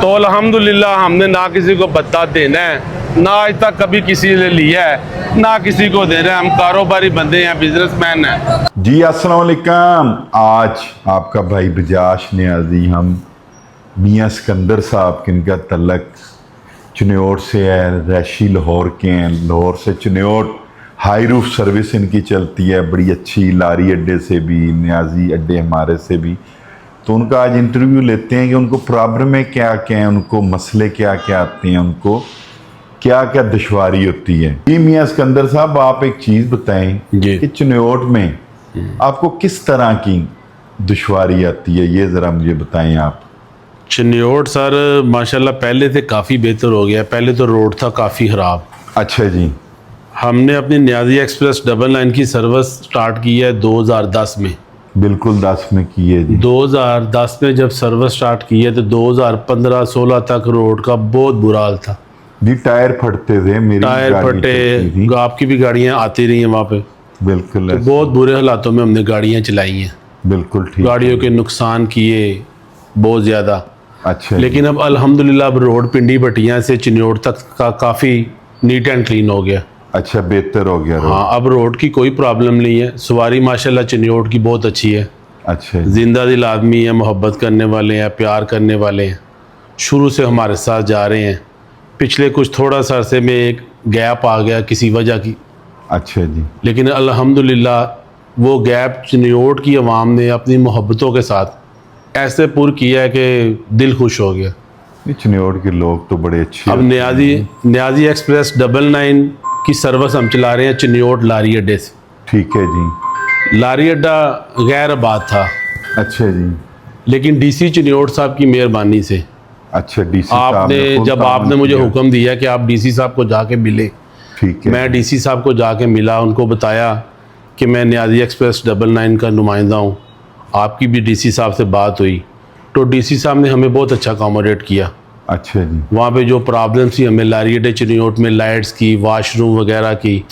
तो अल्हम्दुलिल्लाह हमने ना किसी को बत्ता देना है, ना आज तक कभी किसी ने लिया है, ना किसी को दे रहे हैं। हम कारोबारी बंदे हैं, बिजनेसमैन हैं। जी अस्सलाम वालेकुम। आज आपका भाई बजाश नियाजी हम मियाँ सिकंदर साहब किनका तलक चिन्योट से है, रैशी लाहौर के हैं। लाहौर से चिन्योट हाई रूफ सर्विस इनकी चलती है, बड़ी अच्छी, लारी अड्डे से भी, नियाजी अड्डे हमारे से भी। तो उनका आज इंटरव्यू लेते हैं कि उनको प्रॉब्लमें क्या क्या हैं, उनको मसले क्या क्या आते हैं, उनको क्या क्या दुश्वारी होती है। जी मियाँ सिकंदर साहब, आप एक चीज़ बताएं कि चिन्योट में आपको किस तरह की दुश्वारी आती है, ये ज़रा मुझे बताएं आप। चिन्योट सर माशाल्लाह पहले से काफ़ी बेहतर हो गया। पहले तो रोड था काफ़ी ख़राब। अच्छा जी। हमने अपनी नियाजी एक्सप्रेस 99 की सर्विस स्टार्ट की है 2010 में। बिल्कुल 10 में की है जी। 2010 में जब सर्विस स्टार्ट की है तो 2015-16 तक रोड का बहुत बुरा हाल था जी। टायर फटते थे, मेरी टायर फटे, आपकी भी गाड़ियाँ आती रही हैं वहाँ पे। बिल्कुल तो बहुत बुरे हालातों में हमने गाड़ियाँ चलाई हैं। बिल्कुल ठीक। गाड़ियों के नुकसान किए बहुत ज़्यादा। अच्छा। लेकिन अब अल्हम्दुलिल्लाह अब रोड पिंडी भटियाँ से चिन्योट तक का काफ़ी नीट एंड क्लीन हो गया। अच्छा, बेहतर हो गया रोड। हाँ, अब रोड की कोई प्रॉब्लम नहीं है। सवारी माशाल्लाह चिन्योट की बहुत अच्छी है। अच्छा। जिंदा दिल आदमी है, मोहब्बत करने वाले हैं, प्यार करने वाले हैं, शुरू से हमारे साथ जा रहे हैं। पिछले कुछ थोड़ा सा अरसे में एक गैप आ गया किसी वजह की। अच्छा जी। लेकिन अल्हम्दुलिल्लाह वो गैप चिन्योट की आवाम ने अपनी मोहब्बतों के साथ ऐसे पुर किया है कि दिल खुश हो गया। चिन्योट के लोग तो बड़े अच्छे। अब नियाजी एक्सप्रेस 99 की सर्विस हम चला रहे हैं चिन्योट लारी अड्डे से। ठीक है जी। लारी अड्डा गैर आबाद था। अच्छा जी। लेकिन डीसी चिन्योट साहब की मेहरबानी से, अच्छा, डीसी आपने मुझे हुक्म दिया कि आप डीसी साहब को जाके मिले। ठीक है। मैं डीसी साहब को जाके मिला, उनको बताया कि मैं नियाजी एक्सप्रेस 99 का नुमाइंदा हूँ। आपकी भी डीसी साहब से बात हुई तो डीसी साहब ने हमें बहुत अच्छा अकोमोडेट किया। अच्छा जी। वहाँ पे जो प्रॉब्लम थी हमें लारी अड्डे चिन्योट में लाइट्स की, वाशरूम वगैरह की,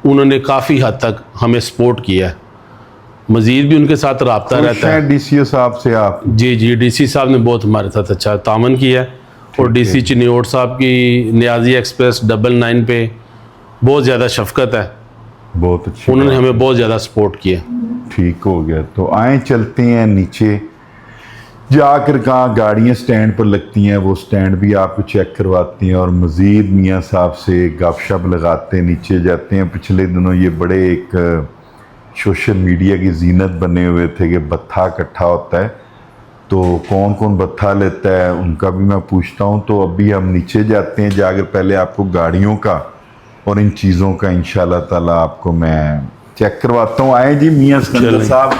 उन्होंने काफ़ी हद तक हमें सपोर्ट किया है। मज़ीद भी उनके साथ रब्ता रहता है। डीसीओ साहब से आप? जी, डीसी साहब ने बहुत हमारे साथ अच्छा तामन किया है। और डीसी चिन्योट साहब की नियाजी एक्सप्रेस 99 पे बहुत ज़्यादा शफकत है। बहुत अच्छी। उन्होंने हमें बहुत ज़्यादा सपोर्ट किया। ठीक हो गया। तो आए चलते हैं नीचे जाकर, कहाँ गाड़ियाँ स्टैंड पर लगती हैं, वो स्टैंड भी आपको चेक करवाती हैं और मज़ीद मियाँ साहब से गपशप लगाते हैं, नीचे जाते हैं। पिछले दिनों ये बड़े एक सोशल मीडिया की जीनत बने हुए थे कि बत्था इकट्ठा होता है, तो कौन कौन बत्था लेता है उनका भी मैं पूछता हूँ। तो अभी हम नीचे जाते हैं, जाकर पहले आपको गाड़ियों का और इन चीज़ों का इंशाल्लाह ताला आपको मैं चेक करवाता हूँ। आए जी मियाँ सिकंदर साहब,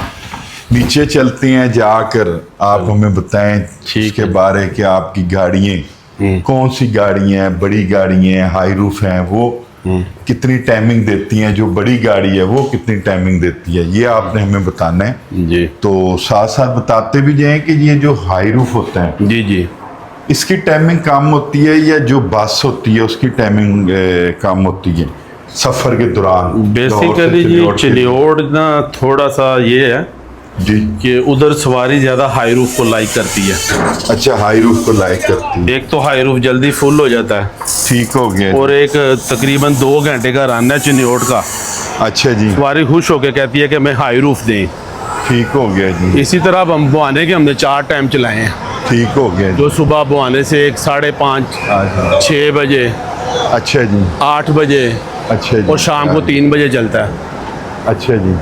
नीचे चलते हैं, जाकर आप हमें बताएं इसके बारे कि आपकी गाड़ियाँ कौन सी गाड़ियाँ हैं, बड़ी गाड़ियाँ हैं, हाई रूफ हैं, वो कितनी टाइमिंग देती हैं, जो बड़ी गाड़ी है वो कितनी टाइमिंग देती है, ये आपने हमें बताना है जी। तो साथ साथ बताते भी जाएं कि ये जो हाई रूफ होता है जी इसकी टाइमिंग कम होती है या जो बस होती है उसकी टाइमिंग कम होती है सफ़र के दौरान? बेसिकली जी चिन्योट ना थोड़ा सा ये है जी कि उधर सवारी ज़्यादा हाई रूफ को लाइक करती है। अच्छा, हाई रूफ को लाइक करती है। एक तो हाई रूफ जल्दी फुल हो जाता है। ठीक हो गया। और एक तकरीबन 2 घंटे का रन है चिन्योट का। अच्छा जी। सवारी खुश होकर कहती है कि मैं हाई रूफ दें। ठीक हो गया जी। इसी तरह अब हम बुआने के हमने 4 टाइम चलाए हैं। ठीक हो गया। जो सुबह बुआने से 1, 5:30, 6 बजे, अच्छा जी, 8 बजे, अच्छा जी, और शाम को 3 बजे चलता है। अच्छा जी।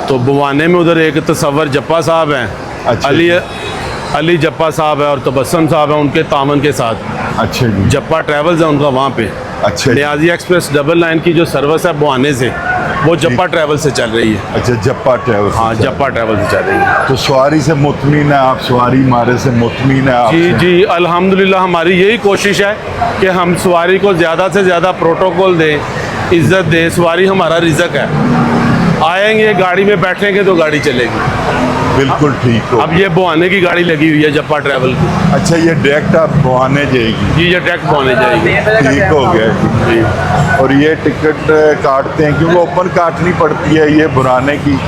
तो बुआने में उधर एक तसव्वुर जप्पा साहब हैं, अच्छा अली जप्पा साहब है और तबस्सुम साहब हैं, उनके तामन के साथ। अच्छा जी। जप्पा ट्रैवल्स है उनका वहाँ पे। अच्छा। नियाजी एक्सप्रेस 99 की जो सर्विस है बुआने से, वो जप्पा ट्रैवल से चल रही है। अच्छा, जप्पा ट्रैवल। हाँ, जप्पा ट्रैवल से चल रही है। तो सवारी से मुतमीन है आप? सवारी हमारे से मुतमीन है आप? जी अल्हम्दुलिल्लाह हमारी यही कोशिश है कि हम सवारी को ज़्यादा से ज़्यादा प्रोटोकॉल दें, इज़्ज़त दें। सवारी हमारा रिज़्क है। आएंगे गाड़ी में बैठेंगे तो गाड़ी चलेगी। बिल्कुल ठीक हो। अब ये बुआने की गाड़ी लगी हुई है जप्पा ट्रैवल की। अच्छा, ये डायरेक्ट आप बुआने जाएगी? जी, ये डायरेक्ट बुआने जाएगी। ठीक हो गया जी। और ये टिकट काटते हैं क्योंकि ओपन काटनी पड़ती है, ये बुराने की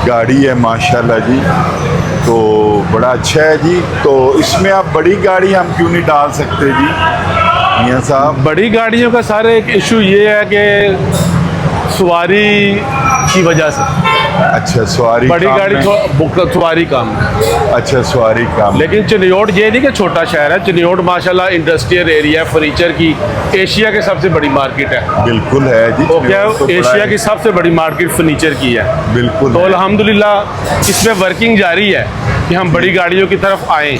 गाड़ी है माशाल्लाह जी। तो बड़ा अच्छा है जी। तो इसमें आप बड़ी गाड़ी हम क्यों नहीं डाल सकते जी मियाँ साहब? बड़ी गाड़ियों का सारे एक इशू ये है कि सवारी की वजह से अच्छा, सवारी बड़ी काम गाड़ी में- सवारी कम है। अच्छा, सवारी काम। लेकिन चिन्योट ये नहीं कि छोटा शहर है, चिन्योट माशाल्लाह इंडस्ट्रियल एरिया है, फर्नीचर की एशिया की सबसे बड़ी मार्केट है। बिल्कुल है जी। वो क्या तो बड़ा एशिया है। की सबसे बड़ी मार्केट फर्नीचर की है। बिल्कुल तो है। अल्हम्दुलिल्लाह इसमें वर्किंग जारी है कि हम बड़ी गाड़ियों की तरफ आएँ।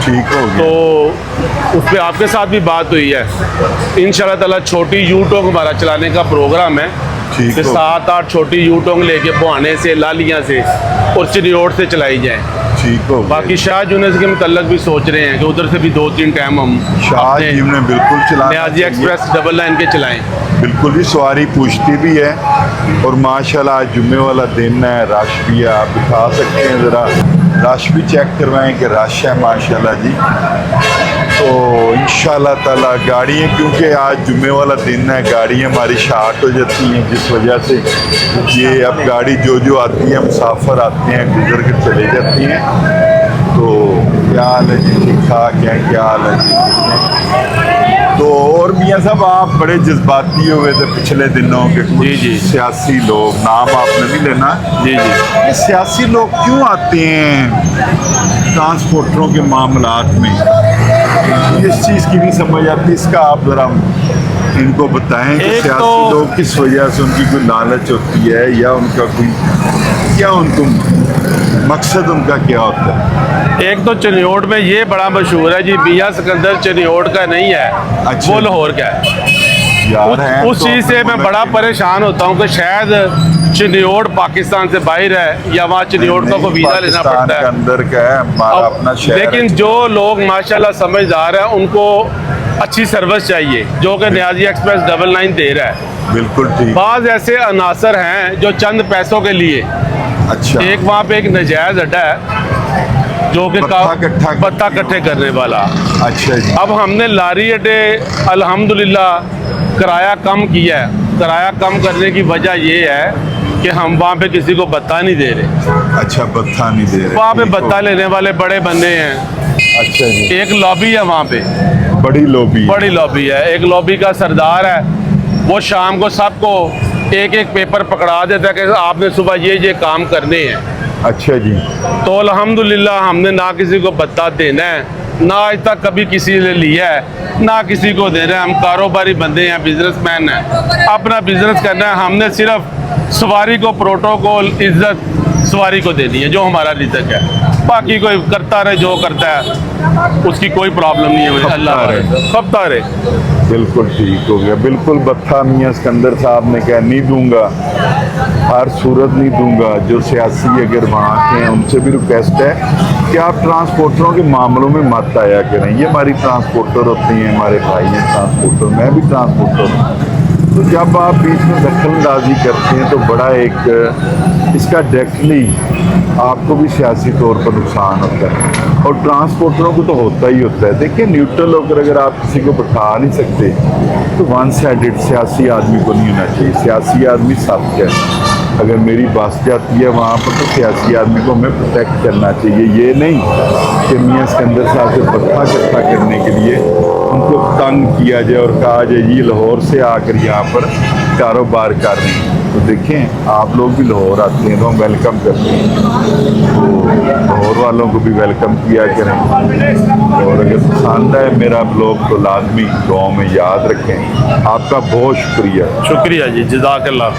ठीक हो तो गया। उस पर आपके साथ भी बात हुई है, इंशाल्लाह ताला छोटी यूटोंग हमारा चलाने का प्रोग्राम है ठीक कि हो। 7-8 छोटी यूटोंग लेके बुहाने से, लालियाँ से और चिन्योट से चलाई जाए। ठीक हो गया। बाकी शाह यूनिस के मुतल्लक भी सोच रहे हैं कि उधर से भी 2-3 टाइम हम शाह अपने जी ने बिल्कुल चलाना न्याजी चाहिए। एक्सप्रेस डबल लाइन के चलाएं। बिल्कुल जी, सवारी पूछती भी है और माशाल्लाह आज जुम्मे वाला दिन है, रश भी है। आप दिखा सकते हैं ज़रा, रश भी चेक करवाएं कि रश है माशाल्लाह जी। तो इंशाल्लाह ताला गाड़ियाँ, क्योंकि आज जुम्मे वाला दिन है, गाड़ियाँ हमारी शार्ट हो जाती हैं, जिस वजह से ये अब गाड़ी जो आती है, मुसाफिर आते हैं, गुजर कर चले जाती हैं। तो क्या हाल है जी? ठीक ठाक है, क्या हाल है जी? तो और मियाँ साहब, आप बड़े जज्बाती हुए थे पिछले दिनों के कुछ जी, जी। सियासी लोग, नाम आपने नहीं लेना, जी जी। ये सियासी लोग क्यों आते हैं ट्रांसपोर्टरों के मामलात में? इस चीज़ की नहीं समझ आती, इसका आप ज़रा इनको बताएं कि एक सियासी तो- लोग किस वजह से, उनकी कोई लालच होती है या उनका कोई क्या, उनको मकसद उनका क्या होता है? एक तो चिन्योट में ये बड़ा मशहूर है जी, मियां सिकंदर चिन्योट का नहीं है, अच्छा। वो लाहौर का है। यार हैं उस तो चीज़ से मैं अपने बड़ा मुल्क परेशान होता हूँ कि शायद चिन्योट पाकिस्तान से बाहर है या वहाँ चिन्योट का नहीं, कोई वीज़ा लेना पाकिस्तान पड़ता के है। अंदर का है, हमारा अपना शहर है। लेकिन जो लोग माशाल्लाह समझदार हैं, उनको अच्छी सर्विस चाहिए, जो कि न्याजी एक्सप्रेस डबल लाइन दे रहा है। बिल्कुल ठीक। बाज़ ऐसे अनासर हैं जो चंद पैसों के लिए, अच्छा, एक वहाँ पे एक नजायज़ अड्डा है जो कि पत्ता इकट्ठे करने वाला। अच्छा जी। अब हमने लारी अड्डे अल्हम्दुलिल्लाह किराया कम किया है। किराया कम करने की वजह ये है कि हम वहाँ पे किसी को बत्ता नहीं दे रहे। अच्छा, बत्ता नहीं दे रहे वहाँ पे ठीक हो। बत्ता लेने वाले बड़े बंदे हैं। अच्छा जी। एक लॉबी है वहाँ पे, बड़ी लॉबी। बड़ी लॉबी है। एक लॉबी का सरदार है, वो शाम को सबको एक एक पेपर पकड़ा देता है कि आपने सुबह ये काम करने हैं। अच्छा जी। तो अल्हम्दुलिल्लाह हमने ना किसी को बत्ता देना है, ना आज तक कभी किसी ने लिया है, ना किसी को दे रहे हैं। हम कारोबारी बंदे हैं, बिजनेसमैन हैं, अपना बिजनेस करना है। हमने सिर्फ सवारी को प्रोटोकॉल, इज्जत सवारी को देनी है, जो हमारा रिज़्क है। बाकी कोई करता रहे जो करता है, उसकी कोई प्रॉब्लम नहीं है मुझे। अल्लाह खपता रहे। बिल्कुल ठीक हो गया। बिल्कुल बत्ता मियाँ सिकंदर साहब ने कहा नहीं दूंगा, हर सूरत नहीं दूंगा। जो सियासी अगर वहाँ के हैं, उनसे भी रिक्वेस्ट है कि आप ट्रांसपोर्टरों के मामलों में मत आया करें। ये हमारी ट्रांसपोर्टर होती हैं, हमारे भाई हैं ट्रांसपोर्टर, मैं भी ट्रांसपोर्टर हूँ। तो जब आप बीच में दखलंदाजी करते हैं तो बड़ा एक इसका डायरेक्टली आपको भी सियासी तौर पर नुकसान होता है, और ट्रांसपोर्टरों को तो होता ही होता है। देखिए, न्यूट्रल होकर अगर आप किसी को बैठा नहीं सकते तो वन साइडेड सियासी आदमी को नहीं होना चाहिए। सियासी आदमी सत्य है, अगर मेरी बस जाती है वहाँ पर तो सियासी आदमी को हमें प्रोटेक्ट करना चाहिए। ये नहीं कि मियाँ सिकंदर साहब से पत्ता इकट्ठा करने के लिए उनको तंग किया जाए और कहा जाए ये लाहौर से आकर यहाँ पर कारोबार कर रहे हैं। तो देखें, आप लोग भी लाहौर आते हैं तो हम वेलकम करते हैं, तो लाहौर वालों को भी वेलकम किया करें। और अगर पसंद है मेरा ब्लॉग तो लाजमी दुआओं में याद रखें। आपका बहुत शुक्रिया। शुक्रिया जी, जज़ाकल्लाह।